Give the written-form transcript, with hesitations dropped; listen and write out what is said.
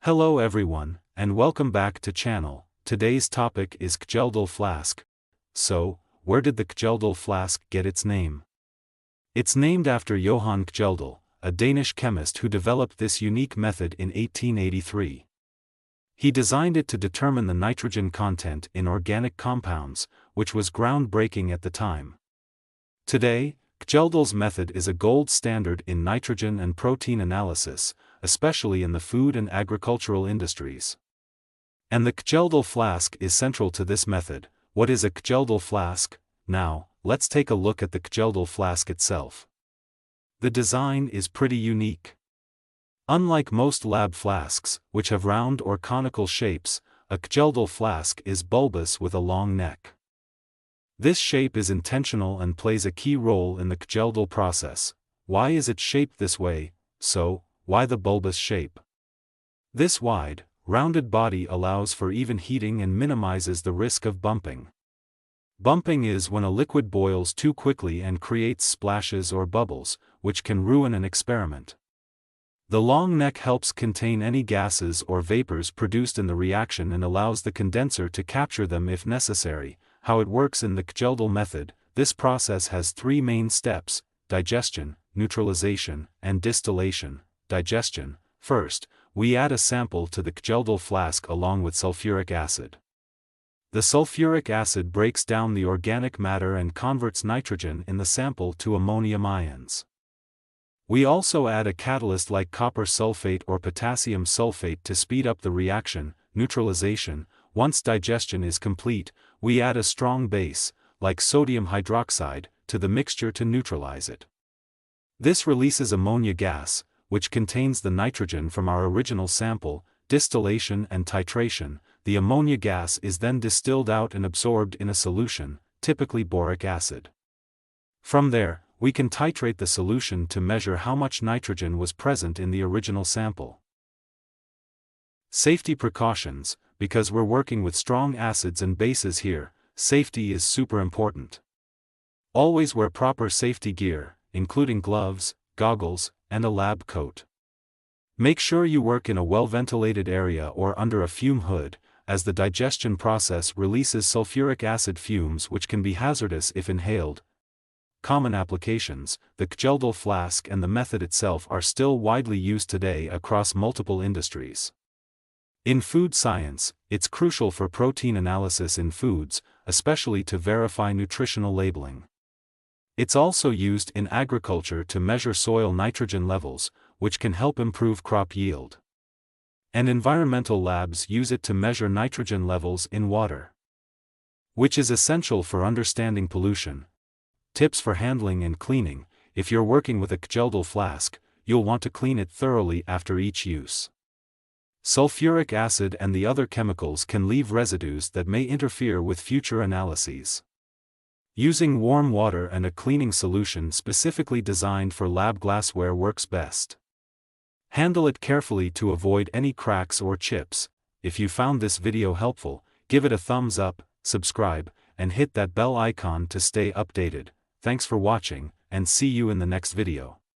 Hello everyone, and welcome back to channel. Today's topic is Kjeldahl Flask. So, where did the Kjeldahl Flask get its name? It's named after Johan Kjeldahl, a Danish chemist who developed this unique method in 1883. He designed it to determine the nitrogen content in organic compounds, which was groundbreaking at the time. Today, Kjeldahl's method is a gold standard in nitrogen and protein analysis, especially in the food and agricultural industries. And the Kjeldahl Flask is central to this method. What is a Kjeldahl Flask? Now, let's take a look at the Kjeldahl Flask itself. The design is pretty unique. Unlike most lab flasks, which have round or conical shapes, a Kjeldahl Flask is bulbous with a long neck. This shape is intentional and plays a key role in the Kjeldahl process. Why is it shaped this way? So, why the bulbous shape? This wide, rounded body allows for even heating and minimizes the risk of bumping. Bumping is when a liquid boils too quickly and creates splashes or bubbles, which can ruin an experiment. The long neck helps contain any gases or vapors produced in the reaction and allows the condenser to capture them if necessary. How it works in the Kjeldahl method: this process has three main steps: digestion, neutralization, and distillation. Digestion: first, we add a sample to the Kjeldahl flask along with sulfuric acid. The sulfuric acid breaks down the organic matter and converts nitrogen in the sample to ammonium ions. We also add a catalyst like copper sulfate or potassium sulfate to speed up the reaction. Neutralization: once digestion is complete, we add a strong base, like sodium hydroxide, to the mixture to neutralize it. This releases ammonia gas, which contains the nitrogen from our original sample. Distillation and titration: the ammonia gas is then distilled out and absorbed in a solution, typically boric acid. From there, we can titrate the solution to measure how much nitrogen was present in the original sample. Safety precautions: because we're working with strong acids and bases here, safety is super important. Always wear proper safety gear, including gloves, goggles, and a lab coat. Make sure you work in a well-ventilated area or under a fume hood, as the digestion process releases sulfuric acid fumes which can be hazardous if inhaled. Common applications: the Kjeldahl flask and the method itself are still widely used today across multiple industries. In food science, it's crucial for protein analysis in foods, especially to verify nutritional labeling. It's also used in agriculture to measure soil nitrogen levels, which can help improve crop yield. And environmental labs use it to measure nitrogen levels in water, which is essential for understanding pollution. Tips for handling and cleaning: if you're working with a Kjeldahl flask, you'll want to clean it thoroughly after each use. Sulfuric acid and the other chemicals can leave residues that may interfere with future analyses. Using warm water and a cleaning solution specifically designed for lab glassware works best. Handle it carefully to avoid any cracks or chips. If you found this video helpful, give it a thumbs up, subscribe, and hit that bell icon to stay updated. Thanks for watching, and see you in the next video.